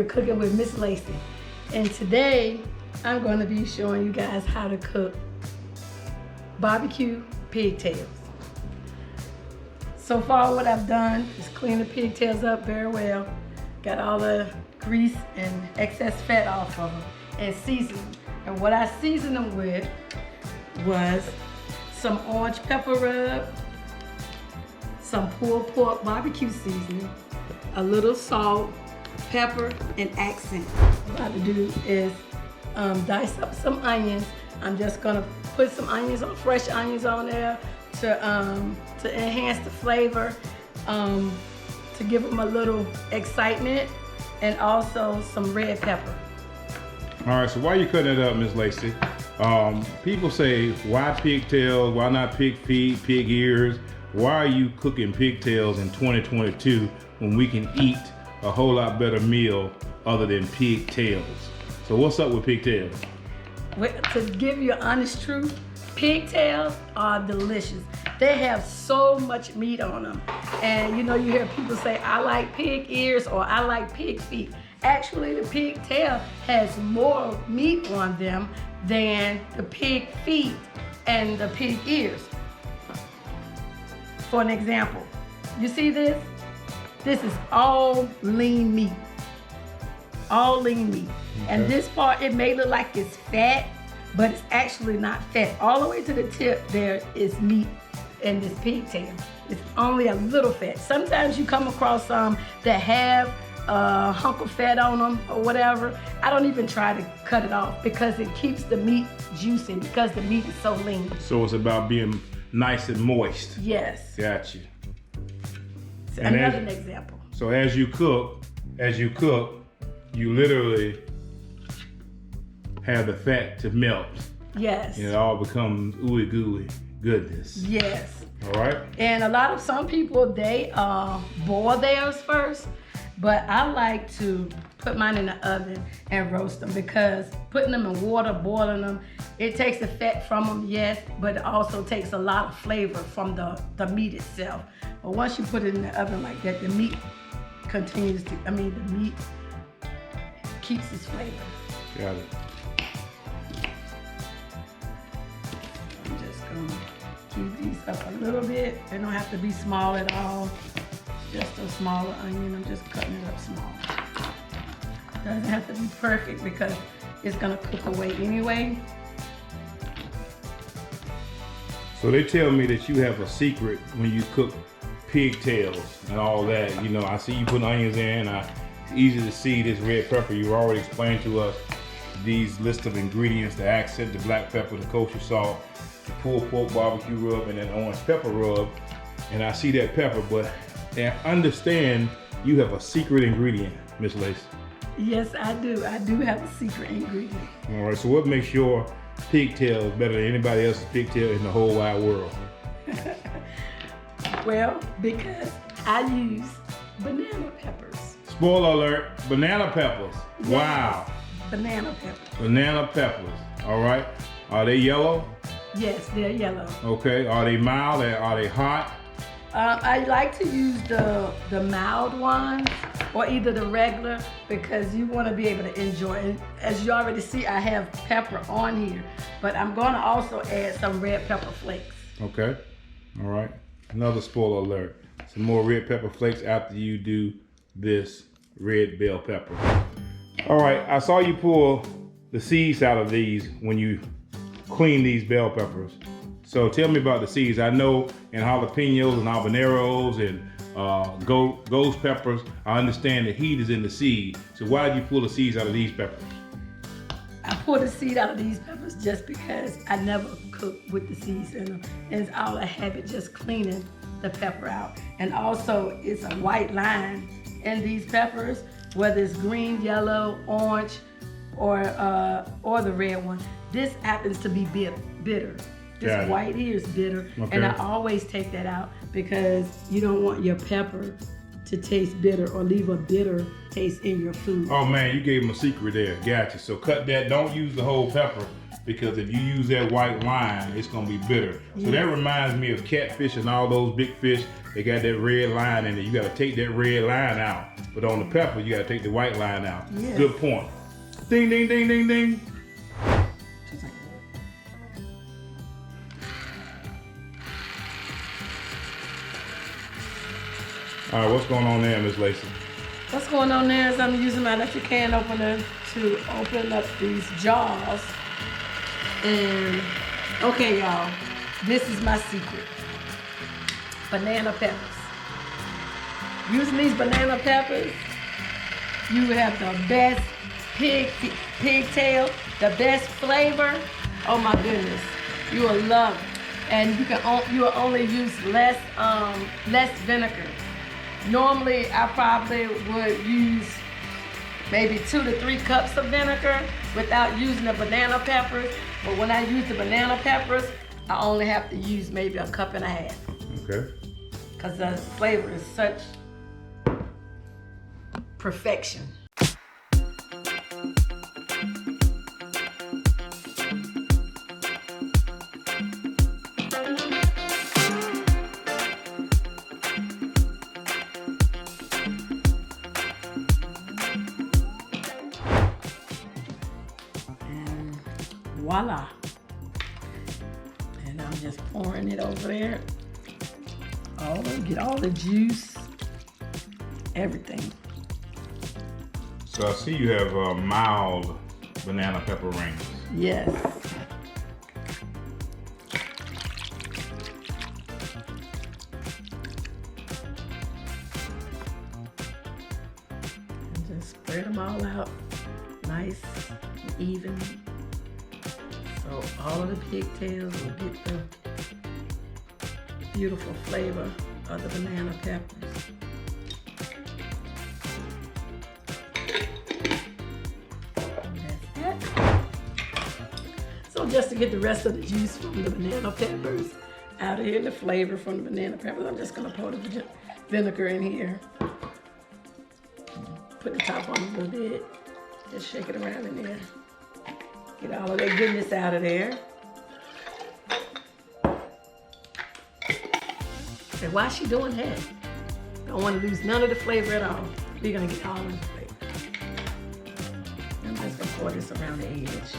Cooking with Miss LayC. And today, I'm going to be showing you guys how to cook barbecue pigtails. So far, what I've done is clean the pigtails up very well, got all the grease and excess fat off of them, and season them. And what I seasoned them with was some orange pepper rub, some pulled pork barbecue seasoning, a little salt, pepper, and accent. What I'm about to do is dice up some onions. I'm just gonna put some onions on, fresh onions on there to enhance the flavor, to give them a little excitement, and also some red pepper. All right, so why you cutting it up, Miss LayC? People say, why pigtails? Why not pig feet, pig ears? Why are you cooking pigtails in 2022 when we can eat a whole lot better meal other than pigtails? So what's up with pigtails? Well, to give you an honest truth, pigtails are delicious. They have so much meat on them. And you know, you hear people say, I like pig ears or I like pig feet. Actually, the pigtail has more meat on them than the pig feet and the pig ears. For an example, you see this? This is all lean meat. All lean meat. Okay. And this part, it may look like it's fat, but it's actually not fat. All the way to the tip there is meat in this pigtail. It's only a little fat. Sometimes you come across some that have a hunk of fat on them or whatever. I don't even try to cut it off because it keeps the meat juicy because the meat is so lean. So it's about being nice and moist. Yes. Gotcha. Another example. So as you cook, you literally have the fat to melt. Yes. And it all becomes ooey gooey goodness. Yes. All right. And some people, they boil theirs first, but I like to put mine in the oven and roast them because putting them in water, boiling them, it takes the fat from them, yes, but it also takes a lot of flavor from the meat itself. But once you put it in the oven like that, the meat continues to, the meat keeps its flavor. Got it. I'm just gonna keep these up a little bit. They don't have to be small at all. Just a smaller onion, I'm just cutting it up small. Doesn't have to be perfect because it's gonna cook away anyway. So they tell me that you have a secret when you cook pigtails and all that. You know, I see you put onions in. It's easy to see this red pepper. You already explained to us these list of ingredients, the accent, the black pepper, the kosher salt, the pulled pork barbecue rub, and then orange pepper rub. And I see that pepper, but I understand you have a secret ingredient, Miss LayC. Yes, I do. I do have a secret ingredient. All right, so what makes your pigtails better than anybody else's pigtail in the whole wide world? Well, because I use banana peppers. Spoiler alert, banana peppers. Yes. Wow. Banana peppers. Banana peppers, all right. Are they yellow? Yes, they're yellow. Okay, are they mild? Are they hot? I like to use the mild ones or either the regular because you want to be able to enjoy it. As you already see, I have pepper on here, but I'm going to also add some red pepper flakes. Okay, all right. Another spoiler alert. Some more red pepper flakes after you do this red bell pepper. All right, I saw you pull the seeds out of these when you clean these bell peppers. So tell me about the seeds. I know in jalapenos and habaneros and ghost peppers, I understand the heat is in the seed. So why did you pull the seeds out of these peppers? I pulled the seed out of these peppers just because I never cook with the seeds in them. And it's all I have it just cleaning the pepper out. And also it's a white line in these peppers, whether it's green, yellow, orange, or the red one. This happens to be bitter. This white here is bitter, okay. And I always take that out because you don't want your pepper to taste bitter or leave a bitter taste in your food. Oh man, you gave them a secret there. Gotcha. So cut that. Don't use the whole pepper. because if you use that white line, it's gonna be bitter. So that reminds me of catfish and all those big fish. They got that red line in it. You gotta take that red line out. But on the pepper, you gotta take the white line out. Yeah. Good point. Ding, ding, ding, ding, ding. All right, what's going on there, Miss LayC? What's going on there is I'm using my electric can opener to open up these jars. And, okay, y'all, this is my secret. Banana peppers. Using these banana peppers, you have the best pigtail, the best flavor. Oh my goodness, you will love it. And you will only use less vinegar. Normally, I probably would use maybe 2 to 3 cups of vinegar without using the banana peppers. But when I use the banana peppers, I only have to use maybe 1.5 cups. Okay. Because the flavor is such perfection. Voila. And I'm just pouring it over there. Oh, get all the juice, everything. So I see you have mild banana pepper rings. Yes. And just spread them all out nice and even. So all of the pigtails will get the beautiful flavor of the banana peppers. And that's it. So just to get the rest of the juice from the banana peppers out of here, the flavor from the banana peppers, I'm just gonna pour the vinegar in here. Put the top on a little bit. Just shake it around in there. Get all of that goodness out of there. Say, why is she doing that? Don't want to lose none of the flavor at all. We're gonna get all of the flavor. I'm just gonna pour this around the edge.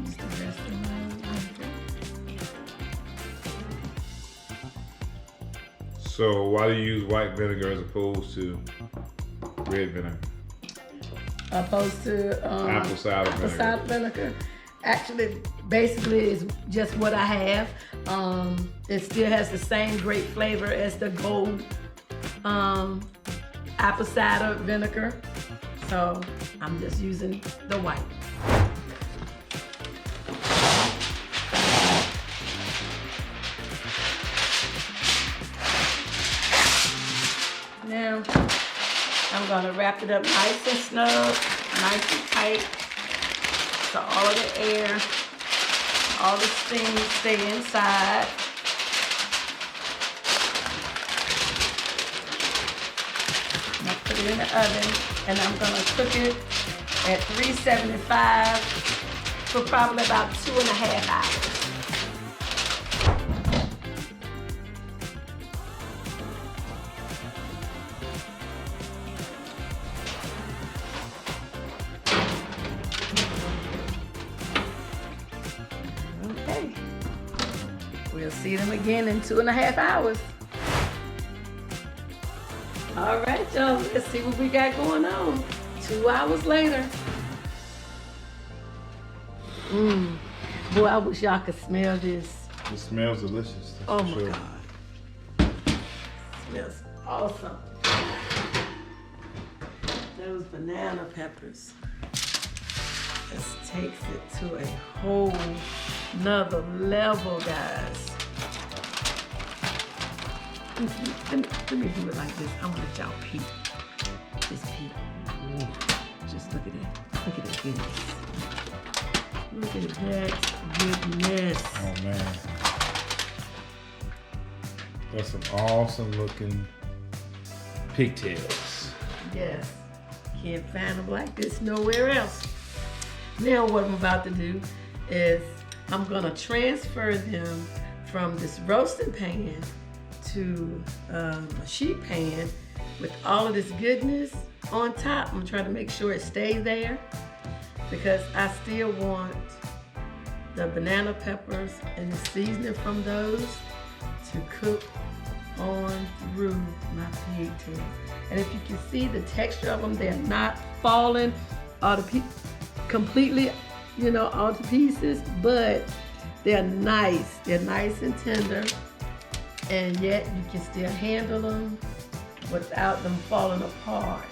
Use the rest of my vinegar. So why do you use white vinegar as opposed to red vinegar? Opposed to Apple cider vinegar. Actually, basically, it's just what I have. It still has the same great flavor as the gold apple cider vinegar. So I'm just using the white. Now, I'm gonna wrap it up nice and snug, nice and tight, so all of the air, all the steam stay inside. I'm gonna put it in the oven, and I'm gonna cook it at 375 for probably about 2.5 hours. We'll see them again in 2.5 hours. All right, y'all, let's see what we got going on. 2 hours later. Boy, I wish y'all could smell this. It smells delicious. Oh my God. Smells awesome. Those banana peppers. This takes it to a whole nother level, guys. Let me do it like this. I want to let y'all peek. Just peek. Ooh. Just look at that. Look at that goodness. Look at that goodness. Oh man. That's some awesome looking pigtails. Yes. Can't find them like this nowhere else. Now what I'm about to do is I'm gonna transfer them from this roasting pan to a sheet pan with all of this goodness on top. I'm trying to make sure it stays there because I still want the banana peppers and the seasoning from those to cook on through my pigtails. And if you can see the texture of them, they're not falling all completely, you know, all to pieces, but they're nice. They're nice and tender, and yet you can still handle them without them falling apart.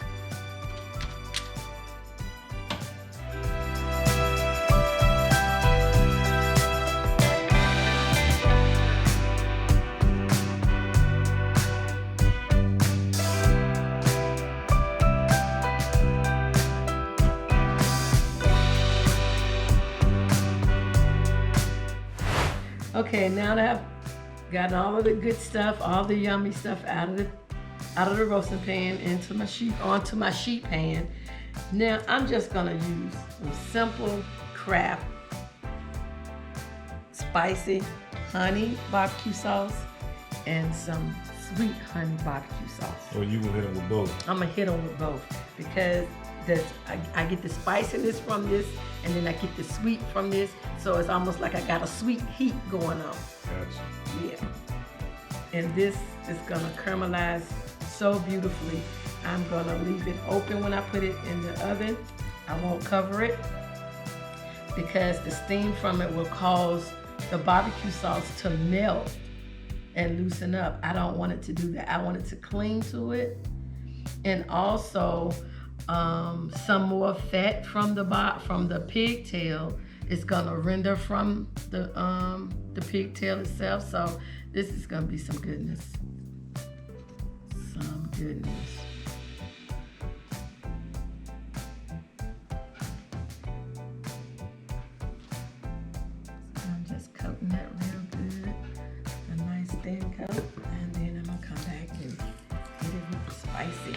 Okay, now that I've gotten all of the good stuff, all the yummy stuff out of the roasting pan onto my sheet pan. Now I'm just gonna use some simple Kraft spicy honey barbecue sauce and some sweet honey barbecue sauce. Or you will hit them with both? I'm gonna hit them with both because I get the spiciness from this, and then I get the sweet from this, so it's almost like I got a sweet heat going on. Gotcha. Yeah. And this is gonna caramelize so beautifully. I'm gonna leave it open when I put it in the oven. I won't cover it because the steam from it will cause the barbecue sauce to melt and loosen up. I don't want it to do that. I want it to cling to it, and also some more fat from the pigtail is gonna render from the pigtail itself. So this is gonna be some goodness. Some goodness. So I'm just coating that real good, a nice thin coat, and then I'm gonna come back and hit it with the spicy.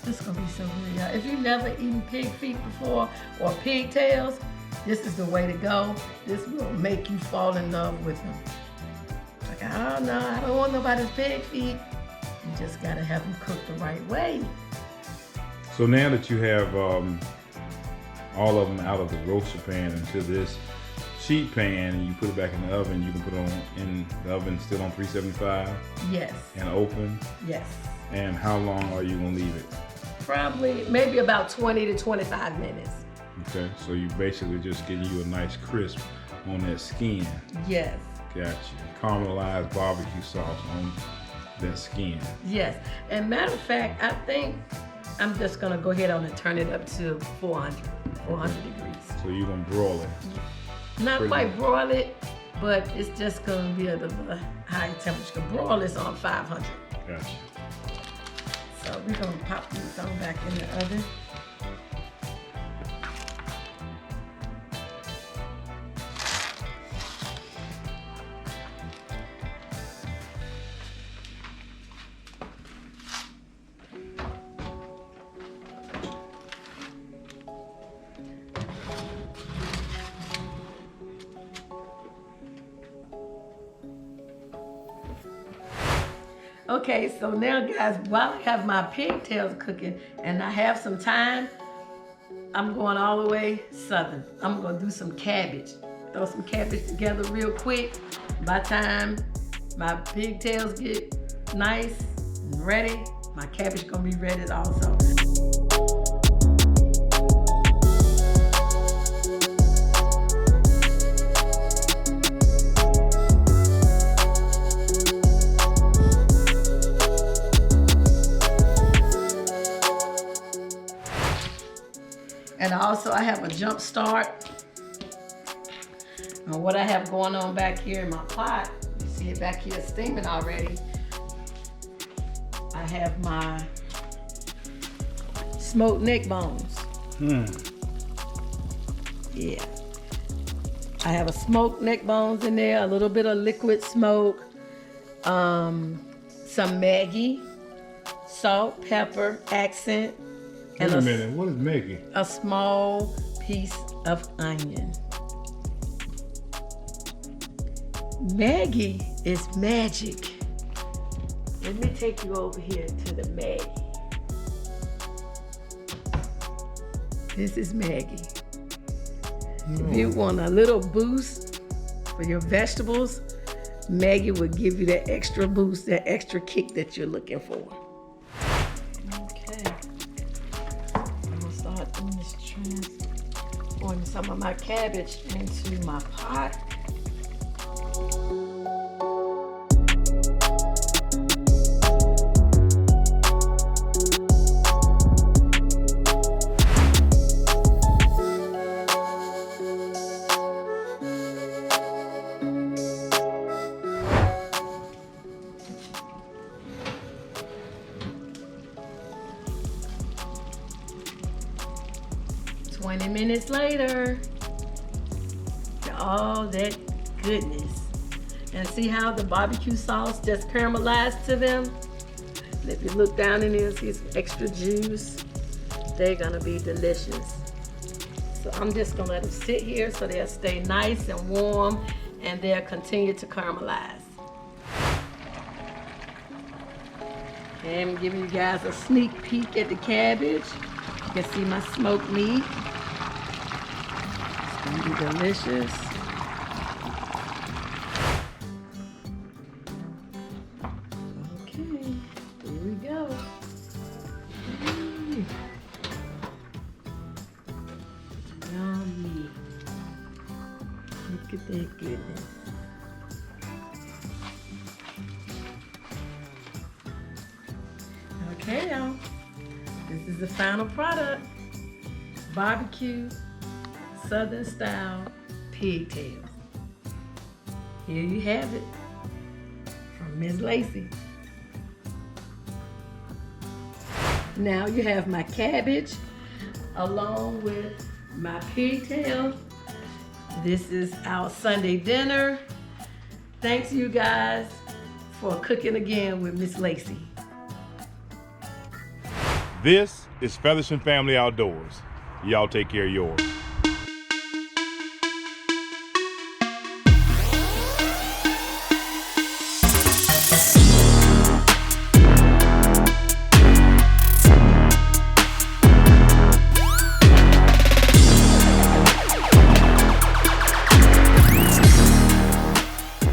This is gonna be so good, y'all. If you've never eaten pig feet before or pigtails, this is the way to go. This will make you fall in love with them. Like, I don't know, I don't want nobody's pig feet. You just gotta have them cooked the right way. So now that you have all of them out of the roaster pan into this sheet pan and you put it back in the oven, you can put it on in the oven still on 375? Yes. And open? Yes. And how long are you gonna leave it? Probably, maybe about 20 to 25 minutes. Okay, so you basically just getting you a nice crisp on that skin. Yes. Gotcha. Caramelized barbecue sauce on that skin. Yes, and matter of fact, I think I'm just gonna go ahead on and turn it up to 400 degrees. So you're gonna broil it? Not quite broil it, but it's just gonna be at a high temperature. Broil is on 500. Gotcha. So we're gonna pop these on back in the oven. Okay, so now guys, while I have my pigtails cooking and I have some time, I'm going all the way southern. I'm gonna do some cabbage. Throw some cabbage together real quick. By the time my pigtails get nice and ready, my cabbage gonna be ready also. And also I have a jump start. And what I have going on back here in my pot, you see it back here steaming already. I have my smoked neck bones. Yeah. I have a smoked neck bones in there, a little bit of liquid smoke, some Maggi, salt, pepper, accent, and Wait a minute, what is Maggi? a small piece of onion. Maggi is magic. Let me take you over here to the Maggi. This is Maggi. If you want a little boost for your vegetables, Maggi will give you that extra boost, that extra kick that you're looking for. Okay. I'm gonna start doing this transforming some of my cabbage into my pot. Minutes later, all that goodness. And see how the barbecue sauce just caramelized to them? And if you look down in there, see some extra juice. They're gonna be delicious. So I'm just gonna let them sit here so they'll stay nice and warm and they'll continue to caramelize. And I'm giving you guys a sneak peek at the cabbage. You can see my smoked meat. It's gonna be delicious. Okay, here we go. Yummy. Look at that goodness. Okay, y'all. This is the final product. Barbecue, Southern style pigtails. Here you have it from Ms. LayC. Now you have my cabbage along with my pigtail. This is our Sunday dinner. Thanks you guys for cooking again with Ms. LayC. This is Featherston Family Outdoors. Y'all take care of yours.